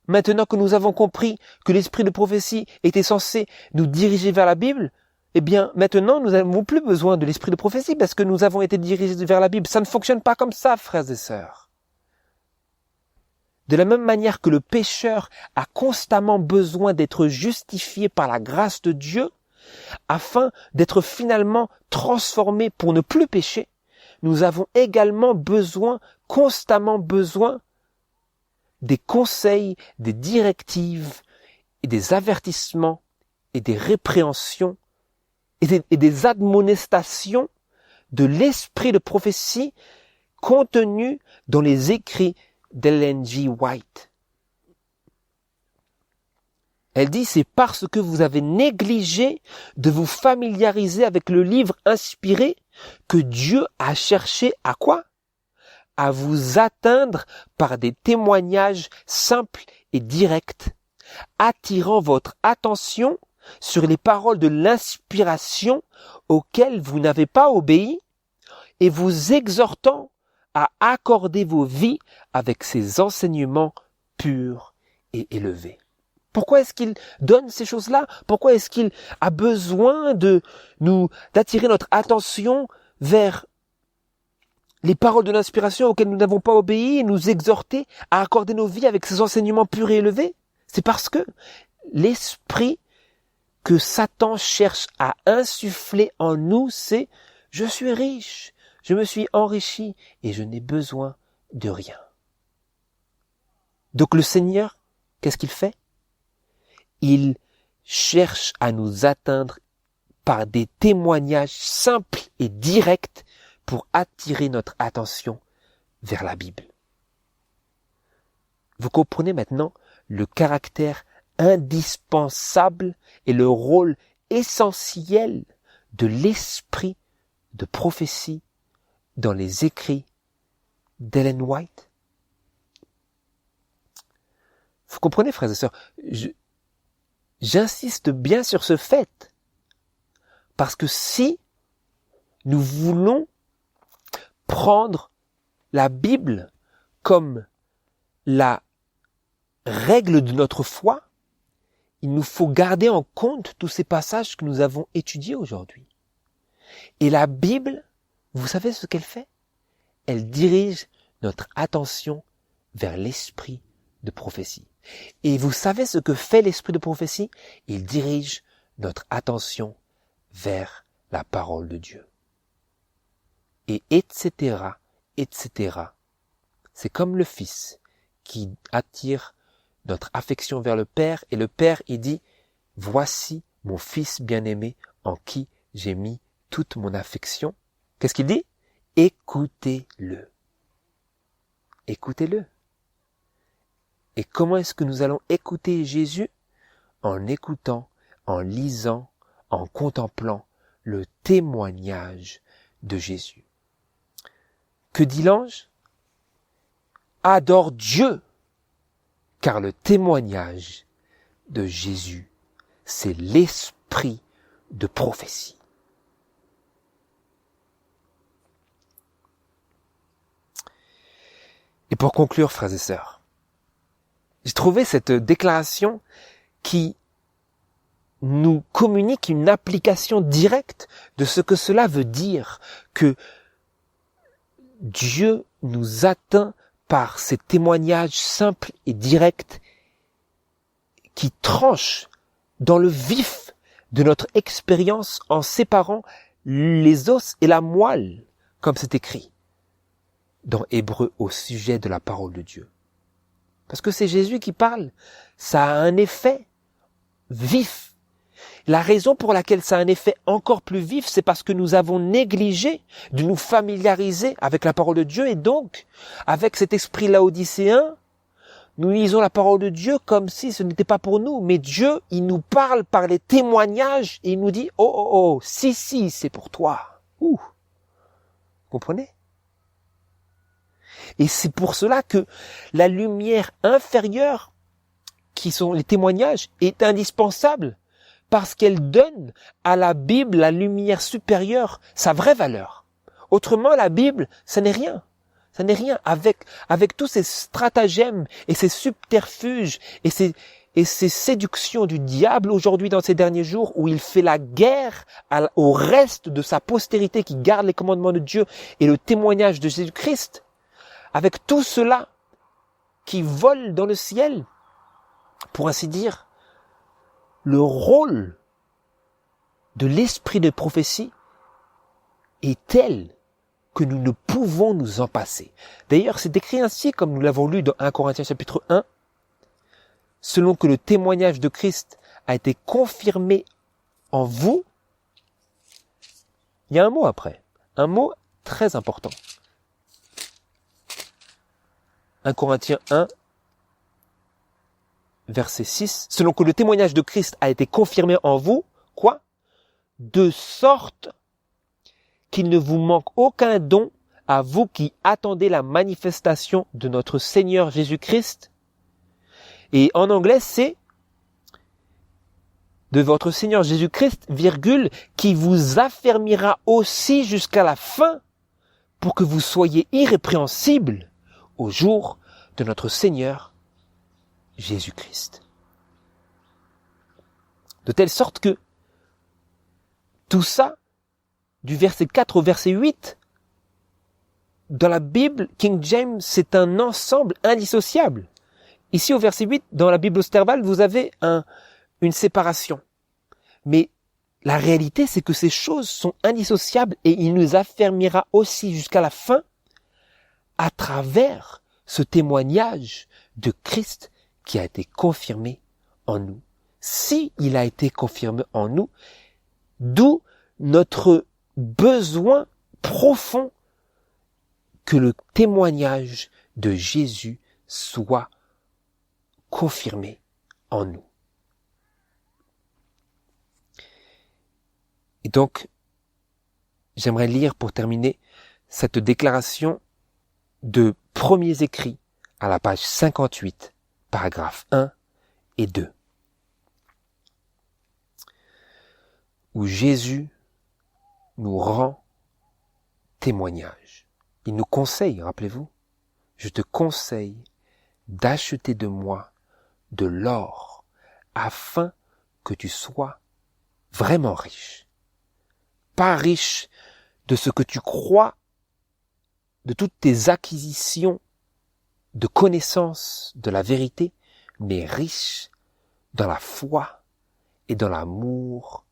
maintenant que nous avons compris que l'esprit de prophétie était censé nous diriger vers la Bible, eh bien, maintenant, nous n'avons plus besoin de l'esprit de prophétie parce que nous avons été dirigés vers la Bible. Ça ne fonctionne pas comme ça, frères et sœurs. De la même manière que le pécheur a constamment besoin d'être justifié par la grâce de Dieu, afin d'être finalement transformé pour ne plus pécher, nous avons également constamment besoin des conseils, des directives et des avertissements et des répréhensions et des admonestations de l'esprit de prophétie contenu dans les écrits d'Ellen G. White. Elle dit, c'est parce que vous avez négligé de vous familiariser avec le livre inspiré que Dieu a cherché à quoi? À vous atteindre par des témoignages simples et directs, attirant votre attention sur les paroles de l'inspiration auxquelles vous n'avez pas obéi et vous exhortant à accorder vos vies avec ces enseignements purs et élevés. Pourquoi est-ce qu'il donne ces choses-là? Pourquoi est-ce qu'il a besoin d'attirer notre attention vers les paroles de l'inspiration auxquelles nous n'avons pas obéi et nous exhorter à accorder nos vies avec ces enseignements purs et élevés? C'est parce que l'esprit que Satan cherche à insuffler en nous, c'est « je suis riche, je me suis enrichi et je n'ai besoin de rien ». Donc le Seigneur, qu'est-ce qu'il fait? Il cherche à nous atteindre par des témoignages simples et directs pour attirer notre attention vers la Bible. Vous comprenez maintenant le caractère indispensable et le rôle essentiel de l'esprit de prophétie dans les écrits d'Ellen White? Vous comprenez, frères et sœurs, j'insiste bien sur ce fait, parce que si nous voulons prendre la Bible comme la règle de notre foi, il nous faut garder en compte tous ces passages que nous avons étudiés aujourd'hui. Et la Bible, vous savez ce qu'elle fait? Elle dirige notre attention vers l'esprit de prophétie. Et vous savez ce que fait l'esprit de prophétie? Il dirige notre attention vers la parole de Dieu. Et etc., etc. C'est comme le Fils qui attire notre affection vers le Père. Et le Père, il dit, voici mon Fils bien-aimé en qui j'ai mis toute mon affection. Qu'est-ce qu'il dit? Écoutez-le. Écoutez-le. Et comment est-ce que nous allons écouter Jésus? En écoutant, en lisant, en contemplant le témoignage de Jésus. Que dit l'ange? Adore Dieu, car le témoignage de Jésus, c'est l'esprit de prophétie. Et pour conclure, frères et sœurs, j'ai trouvé cette déclaration qui nous communique une application directe de ce que cela veut dire, que Dieu nous atteint par ces témoignages simples et directs qui tranchent dans le vif de notre expérience en séparant les os et la moelle, comme c'est écrit dans Hébreux au sujet de la parole de Dieu. Parce que c'est Jésus qui parle, ça a un effet vif. La raison pour laquelle ça a un effet encore plus vif, c'est parce que nous avons négligé de nous familiariser avec la parole de Dieu et donc, avec cet esprit laodicéen, nous lisons la parole de Dieu comme si ce n'était pas pour nous. Mais Dieu, il nous parle par les témoignages et il nous dit, si, c'est pour toi. Vous comprenez? Et c'est pour cela que la lumière inférieure, qui sont les témoignages, est indispensable. Parce qu'elle donne à la Bible la lumière supérieure, sa vraie valeur. Autrement, la Bible, ça n'est rien. Ça n'est rien. Avec tous ces stratagèmes et ces subterfuges et ces séductions du diable aujourd'hui dans ces derniers jours où il fait la guerre au reste de sa postérité qui garde les commandements de Dieu et le témoignage de Jésus-Christ, avec tout cela qui vole dans le ciel, pour ainsi dire, le rôle de l'esprit de prophétie est tel que nous ne pouvons nous en passer. D'ailleurs, c'est écrit ainsi, comme nous l'avons lu dans 1 Corinthiens chapitre 1, selon que le témoignage de Christ a été confirmé en vous. Il y a un mot après, un mot très important. 1 Corinthiens 1, verset 6, selon que le témoignage de Christ a été confirmé en vous, quoi? De sorte qu'il ne vous manque aucun don à vous qui attendez la manifestation de notre Seigneur Jésus-Christ. Et en anglais, c'est de votre Seigneur Jésus-Christ, virgule, qui vous affermira aussi jusqu'à la fin pour que vous soyez irrépréhensibles au jour de notre Seigneur Jésus-Christ. De telle sorte que tout ça, du verset 4 au verset 8, dans la Bible, King James, c'est un ensemble indissociable. Ici, au verset 8, dans la Bible Osterwald, vous avez une séparation. Mais la réalité, c'est que ces choses sont indissociables et il nous affermira aussi jusqu'à la fin à travers ce témoignage de Christ qui a été confirmé en nous. Si il a été confirmé en nous, d'où notre besoin profond que le témoignage de Jésus soit confirmé en nous. Et donc, j'aimerais lire pour terminer cette déclaration de premiers écrits à la page 58, paragraphes 1 et 2. Où Jésus nous rend témoignage. Il nous conseille, rappelez-vous, je te conseille d'acheter de moi de l'or afin que tu sois vraiment riche. Pas riche de ce que tu crois, de toutes tes acquisitions de connaissances de la vérité, mais riche dans la foi et dans l'amour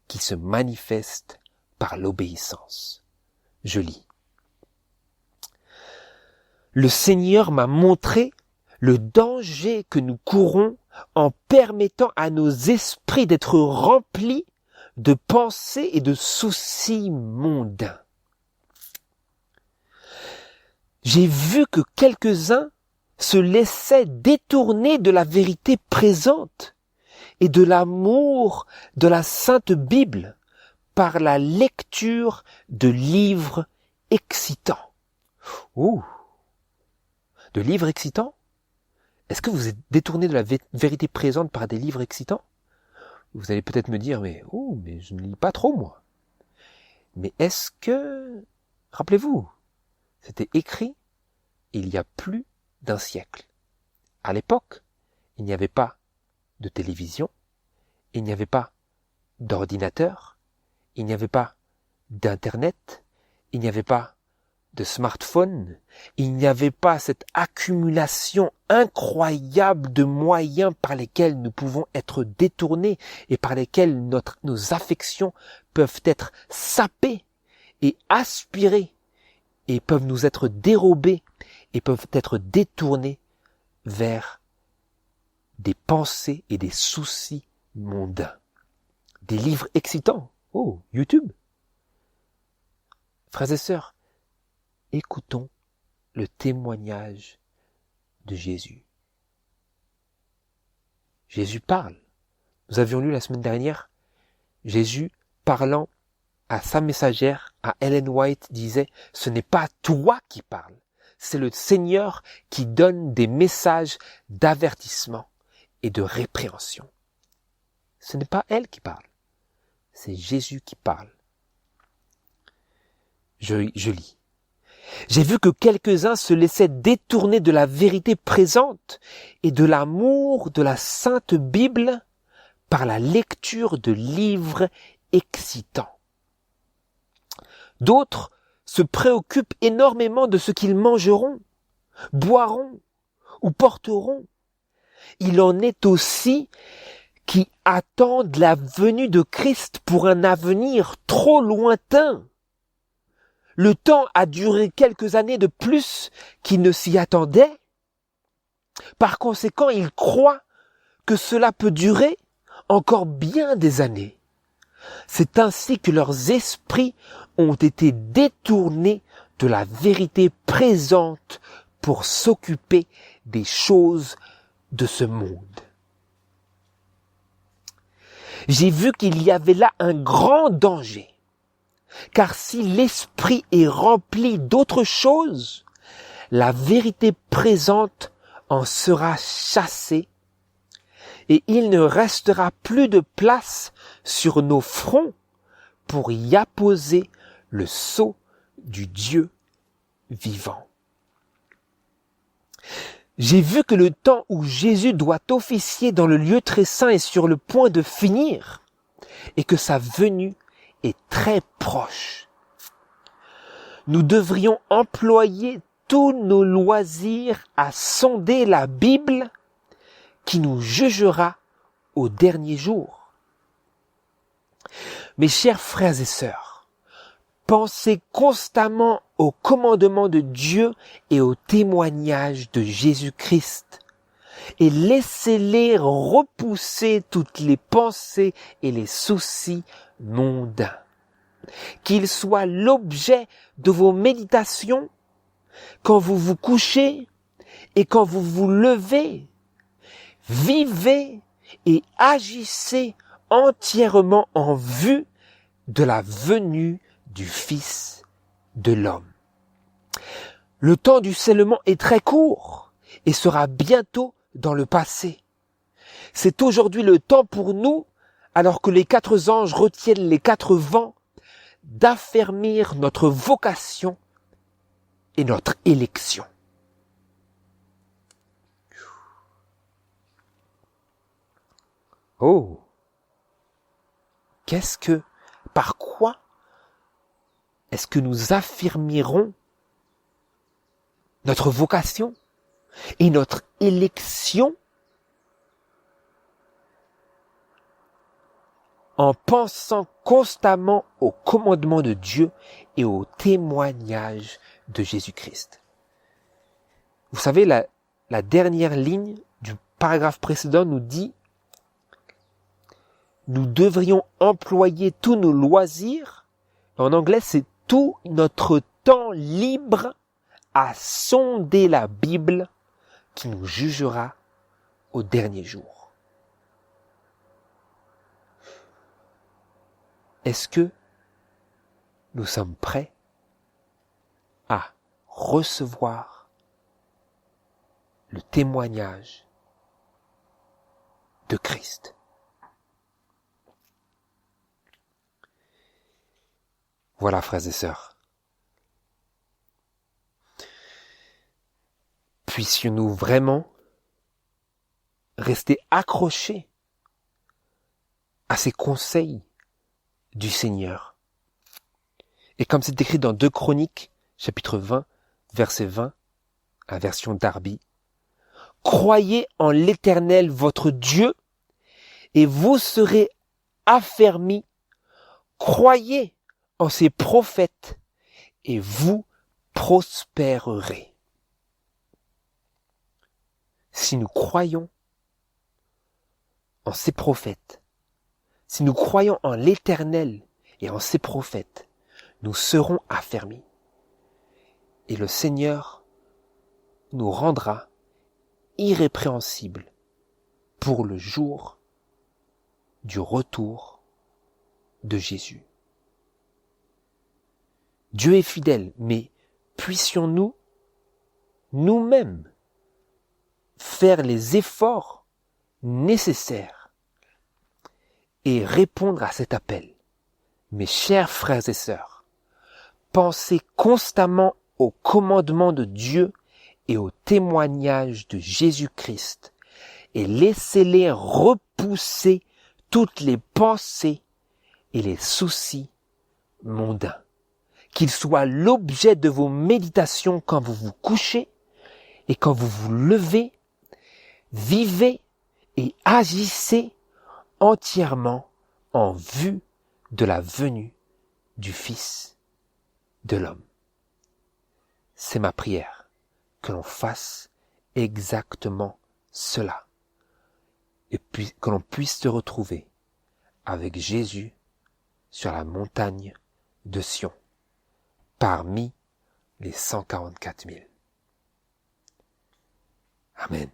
qui se manifeste par l'obéissance. Je lis. Le Seigneur m'a montré le danger que nous courons en permettant à nos esprits d'être remplis de pensées et de soucis mondains. J'ai vu que quelques-uns se laissaient détourner de la vérité présente et de l'amour de la Sainte Bible par la lecture de livres excitants. Ouh! De livres excitants? Est-ce que vous êtes détourné de la vérité présente par des livres excitants? Vous allez peut-être me dire, mais je ne lis pas trop, moi. Mais est-ce que, rappelez-vous, c'était écrit il y a plus d'un siècle. À l'époque, il n'y avait pas de télévision, il n'y avait pas d'ordinateur, il n'y avait pas d'internet, il n'y avait pas de smartphone, il n'y avait pas cette accumulation incroyable de moyens par lesquels nous pouvons être détournés et par lesquels nos affections peuvent être sapées et aspirées et peuvent nous être dérobées et peuvent être détournées vers des pensées et des soucis mondains. Des livres excitants. Oh, YouTube. Frères et sœurs, écoutons le témoignage de Jésus. Jésus parle. Nous avions lu la semaine dernière, Jésus parlant à sa messagère, à Ellen White, disait « Ce n'est pas toi qui parles, c'est le Seigneur qui donne des messages d'avertissement et de répréhension. » Ce n'est pas elle qui parle, c'est Jésus qui parle. Je lis. J'ai vu que quelques-uns se laissaient détourner de la vérité présente et de l'amour de la Sainte Bible par la lecture de livres excitants. D'autres se préoccupent énormément de ce qu'ils mangeront, boiront ou porteront. Il en est aussi qui attendent la venue de Christ pour un avenir trop lointain. Le temps a duré quelques années de plus qu'ils ne s'y attendaient. Par conséquent, ils croient que cela peut durer encore bien des années. C'est ainsi que leurs esprits ont été détournés de la vérité présente pour s'occuper des choses de ce monde. J'ai vu qu'il y avait là un grand danger. Car si l'esprit est rempli d'autre chose, la vérité présente en sera chassée et il ne restera plus de place sur nos fronts pour y apposer le sceau du Dieu vivant. J'ai vu que le temps où Jésus doit officier dans le lieu très saint est sur le point de finir et que sa venue est très proche. Nous devrions employer tous nos loisirs à sonder la Bible qui nous jugera au dernier jour. Mes chers frères et sœurs, pensez constamment au commandement de Dieu et au témoignage de Jésus-Christ et laissez-les repousser toutes les pensées et les soucis mondains. Qu'ils soient l'objet de vos méditations quand vous vous couchez et quand vous vous levez. Vivez et agissez entièrement en vue de la venue du Fils de l'homme. Le temps du scellement est très court et sera bientôt dans le passé. C'est aujourd'hui le temps pour nous, alors que les 4 anges retiennent les 4 vents, d'affermir notre vocation et notre élection. Oh! Par quoi est-ce que nous affirmerons notre vocation et notre élection en pensant constamment au commandement de Dieu et au témoignage de Jésus-Christ. Vous savez, la dernière ligne du paragraphe précédent nous dit « Nous devrions employer tous nos loisirs », en anglais c'est tout notre temps libre à sonder la Bible qui nous jugera au dernier jour. Est-ce que nous sommes prêts à recevoir le témoignage de Christ? Voilà, frères et sœurs. Puissions-nous vraiment rester accrochés à ces conseils du Seigneur. Et comme c'est écrit dans 2 Chroniques, chapitre 20, verset 20, la version Darby, « Croyez en l'Éternel votre Dieu, et vous serez affermis. Croyez en ses prophètes, et vous prospérerez. » Si nous croyons en ses prophètes, si nous croyons en l'Éternel et en ses prophètes, nous serons affermis. Et le Seigneur nous rendra irrépréhensibles pour le jour du retour de Jésus. Dieu est fidèle, mais puissions-nous nous-mêmes faire les efforts nécessaires et répondre à cet appel. Mes chers frères et sœurs, pensez constamment aux commandements de Dieu et aux témoignages de Jésus-Christ et laissez-les repousser toutes les pensées et les soucis mondains. Qu'ils soient l'objet de vos méditations quand vous vous couchez et quand vous vous levez. Vivez et agissez entièrement en vue de la venue du Fils de l'homme. C'est ma prière, que l'on fasse exactement cela, et puis que l'on puisse se retrouver avec Jésus sur la montagne de Sion, parmi les 144 000. Amen.